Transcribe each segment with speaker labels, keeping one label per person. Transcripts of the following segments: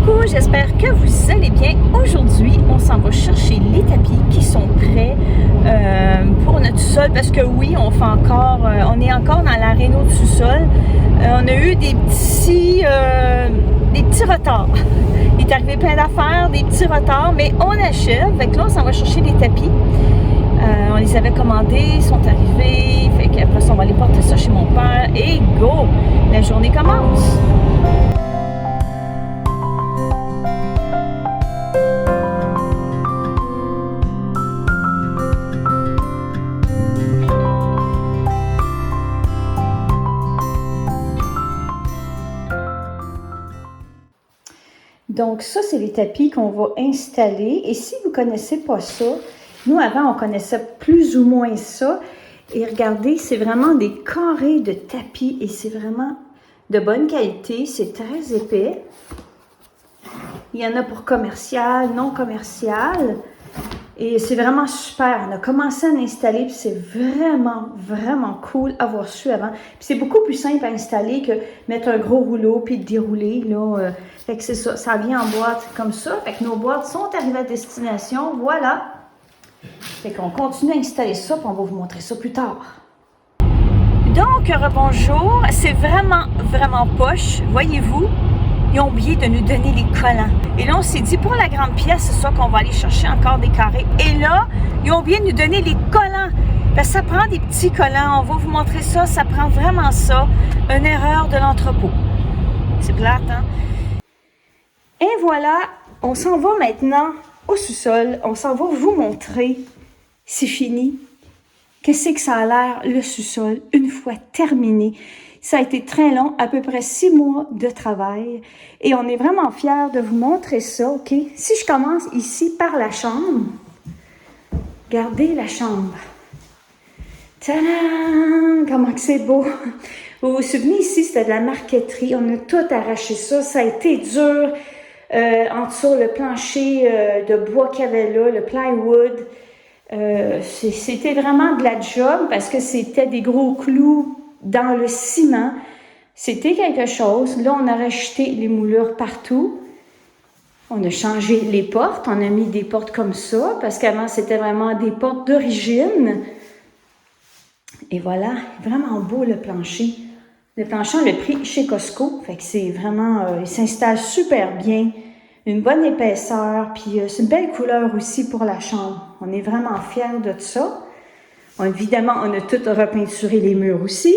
Speaker 1: Coucou, j'espère que vous allez bien. Aujourd'hui, on s'en va chercher les tapis qui sont prêts pour notre sous-sol parce que oui, on est encore dans la réno de sous-sol. On a eu des petits retards. Il est arrivé plein d'affaires, des petits retards, mais on achève. Fait que là, on s'en va chercher les tapis. On les avait commandés, ils sont arrivés. Fait qu'après ça, on va aller porter ça chez mon père. Et go! La journée commence! Donc ça, c'est les tapis qu'on va installer. Et si vous ne connaissez pas ça, nous avant, on connaissait plus ou moins ça. Et regardez, c'est vraiment des carrés de tapis et c'est vraiment de bonne qualité. C'est très épais. Il y en a pour commercial, non commercial. Et c'est vraiment super. On a commencé à l'installer puis c'est vraiment, vraiment cool à avoir su avant. Puis c'est beaucoup plus simple à installer que mettre un gros rouleau puis le dérouler, là. Fait que c'est ça. Ça vient en boîte comme ça. Fait que nos boîtes sont arrivées à destination. Voilà. Fait qu'on continue à installer ça puis on va vous montrer ça plus tard. Donc, rebonjour. C'est vraiment, vraiment poche. Voyez-vous? Ils ont oublié de nous donner les collants. Et là, on s'est dit, pour la grande pièce, c'est ça qu'on va aller chercher encore des carrés. Et là, ils ont oublié de nous donner les collants. Parce que ça prend des petits collants. On va vous montrer ça. Ça prend vraiment ça. Une erreur de l'entrepôt. C'est plate, hein? Et voilà, on s'en va maintenant au sous-sol. On s'en va vous montrer. C'est fini. Qu'est-ce que ça a l'air, le sous-sol, une fois terminé. Ça a été très long, à peu près 6 mois de travail. Et on est vraiment fiers de vous montrer ça, OK? Si je commence ici par la chambre, regardez la chambre. Tadam! Comment que c'est beau! Vous vous souvenez, ici, c'était de la marqueterie. On a tout arraché ça. Ça a été dur. En dessous, le plancher de bois qu'il y avait là, le plywood. C'était vraiment de la job parce que c'était des gros clous dans le ciment. C'était quelque chose. Là, on a racheté les moulures partout. On a changé les portes. On a mis des portes comme ça parce qu'avant, c'était vraiment des portes d'origine. Et voilà, vraiment beau le plancher. Le plancher, on l'a pris chez Costco. Fait que c'est vraiment, il s'installe super bien. Une bonne épaisseur. Puis c'est une belle couleur aussi pour la chambre. On est vraiment fiers de ça. Évidemment, on a tout repeinturé les murs aussi.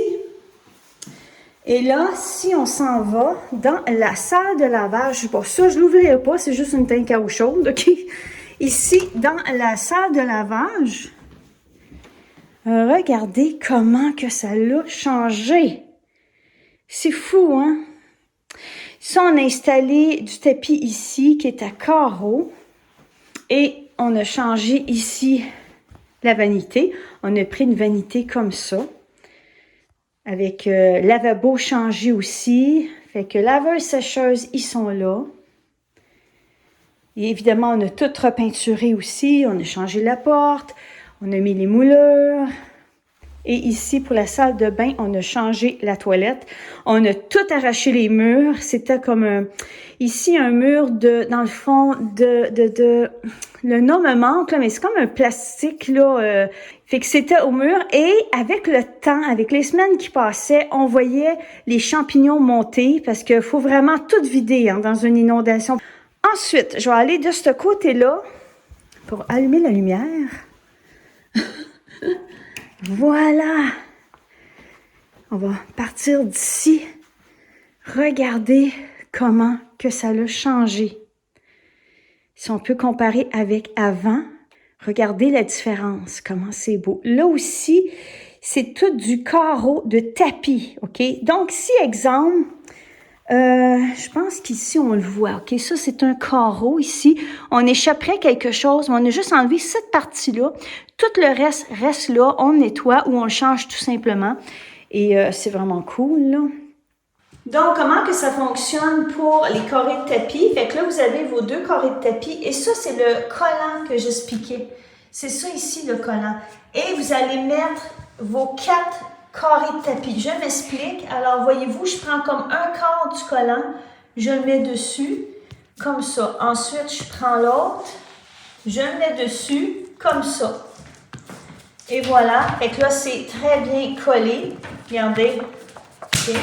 Speaker 1: Et là, si on s'en va dans la salle de lavage, bon, ça, je ne l'ouvrirai pas, c'est juste une tank à eau chaude, OK? Ici, dans la salle de lavage, regardez comment que ça l'a changé. C'est fou, hein? Ça, on a installé du tapis ici qui est à carreaux. Et on a changé ici la vanité. On a pris une vanité comme ça. Avec lavabo changé aussi. Fait que laveuse, sécheuse, ils sont là. Et évidemment, on a tout repeinturé aussi. On a changé la porte. On a mis les moulures. Et ici, pour la salle de bain, on a changé la toilette. On a tout arraché les murs. C'était comme ici un mur dans le fond le nom me manque, là, mais c'est comme un plastique, là. Fait que c'était au mur. Et avec le temps, avec les semaines qui passaient, on voyait les champignons monter parce qu'il faut vraiment tout vider hein, dans une inondation. Ensuite, je vais aller de ce côté-là pour allumer la lumière. Voilà! On va partir d'ici. Regardez comment que ça l'a changé. Si on peut comparer avec avant, regardez la différence, comment c'est beau. Là aussi, c'est tout du carreau de tapis, OK? Donc, si, exemple, je pense qu'ici, on le voit, OK? Ça, c'est un carreau ici. On échapperait quelque chose, mais on a juste enlevé cette partie-là. Tout le reste là, on nettoie ou on le change tout simplement. Et c'est vraiment cool, là. Donc, comment que ça fonctionne pour les carrés de tapis? Fait que là, vous avez vos 2 carrés de tapis. Et ça, c'est le collant que j'expliquais. C'est ça ici, le collant. Et vous allez mettre vos 4 carrés de tapis. Je m'explique. Alors, voyez-vous, je prends comme un quart du collant. Je le mets dessus. comme ça. Ensuite, je prends l'autre, je le mets dessus, comme ça. Et voilà. Fait que là, c'est très bien collé. Regardez. Okay.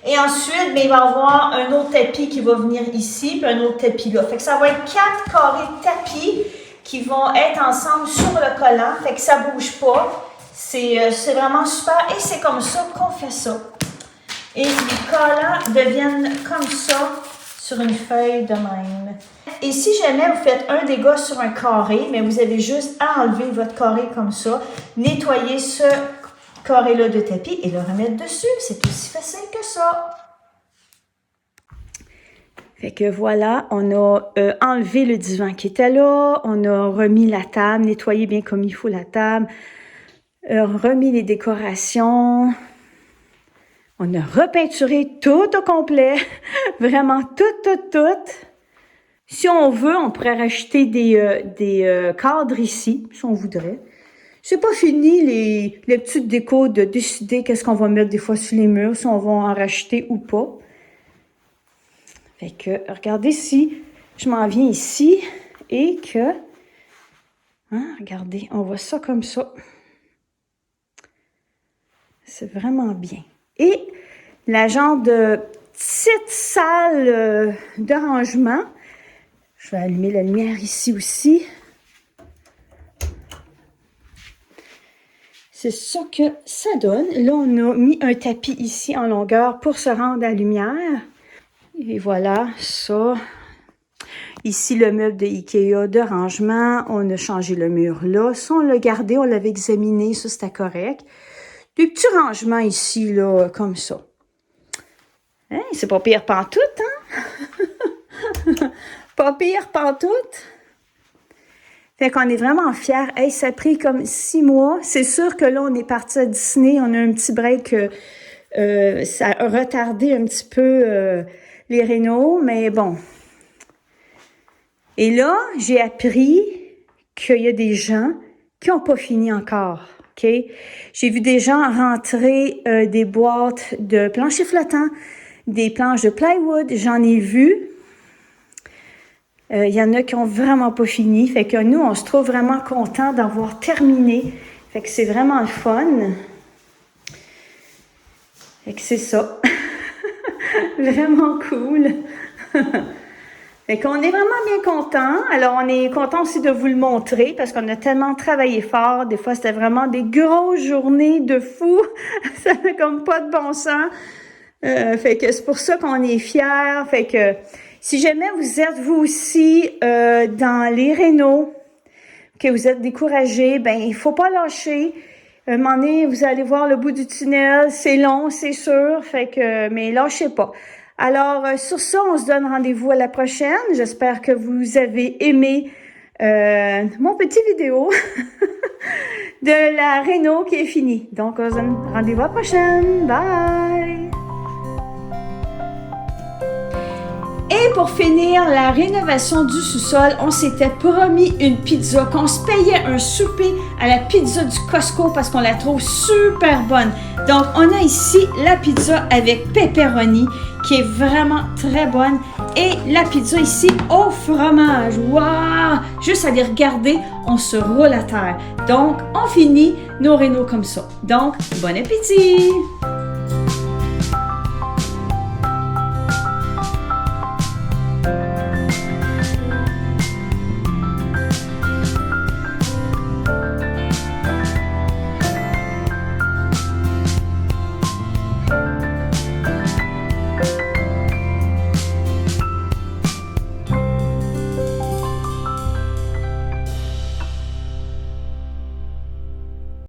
Speaker 1: Et ensuite, bien, il va y avoir un autre tapis qui va venir ici, puis un autre tapis là. Fait que ça va être 4 carrés de tapis qui vont être ensemble sur le collant. Fait que ça ne bouge pas. C'est vraiment super. Et c'est comme ça qu'on fait ça. Et les collants deviennent comme ça sur une feuille de même. Et si jamais vous faites un dégât sur un carré, mais vous avez juste à enlever votre carré comme ça, nettoyer ce carré-là de tapis et le remettre dessus. C'est aussi facile que ça. Fait que voilà, on a enlevé le divan qui était là, on a remis la table, nettoyé bien comme il faut la table, remis les décorations. On a repeinturé tout au complet, vraiment tout. Si on veut, on pourrait rajouter des cadres ici, si on voudrait. C'est pas fini les petites décos de décider qu'est-ce qu'on va mettre des fois sur les murs, si on va en racheter ou pas. Fait que, regardez si je m'en viens ici et que, regardez, on voit ça comme ça. C'est vraiment bien. Et la genre de petite salle de rangement. Je vais allumer la lumière ici aussi. C'est ça que ça donne. Là, on a mis un tapis ici en longueur pour se rendre à la lumière. Et voilà, ça. Ici, le meuble de Ikea de rangement. On a changé le mur là. Ça, on l'a gardé, on l'avait examiné. Ça, c'était correct. Des petits rangements ici, là, comme ça. Hein? C'est pas pire pantoute, hein? Pas pire pantoute. Fait qu'on est vraiment fiers. Hey, ça a pris comme 6 mois. C'est sûr que là, on est parti à Disney. On a un petit break. Ça a retardé un petit peu les rénaux, mais bon. Et là, j'ai appris qu'il y a des gens qui n'ont pas fini encore. Okay? J'ai vu des gens rentrer des boîtes de plancher flottant, des planches de plywood. J'en ai vu. Il y en a qui ont vraiment pas fini. Fait que nous, on se trouve vraiment contents d'avoir terminé. Fait que c'est vraiment le fun. Fait que c'est ça. Vraiment cool. Fait qu'on est vraiment bien contents. Alors, on est content aussi de vous le montrer parce qu'on a tellement travaillé fort. Des fois, c'était vraiment des grosses journées de fou. Ça n'a comme pas de bon sens. Fait que c'est pour ça qu'on est fiers. Fait que si jamais vous êtes, vous aussi, dans les rénaux, que vous êtes découragés, ben il faut pas lâcher. Un moment donné, vous allez voir le bout du tunnel. C'est long, c'est sûr. Fait que, mais lâchez pas. Alors, sur ça, on se donne rendez-vous à la prochaine. J'espère que vous avez aimé mon petit vidéo de la réno qui est finie. Donc, on se donne rendez-vous à la prochaine. Bye! Et pour finir la rénovation du sous-sol, on s'était promis une pizza, qu'on se payait un souper à la pizza du Costco parce qu'on la trouve super bonne. Donc, on a ici la pizza avec pepperoni qui est vraiment très bonne et la pizza ici au fromage. Waouh! Juste à les regarder, on se roule à terre. Donc, on finit nos rénaux comme ça. Donc, bon appétit!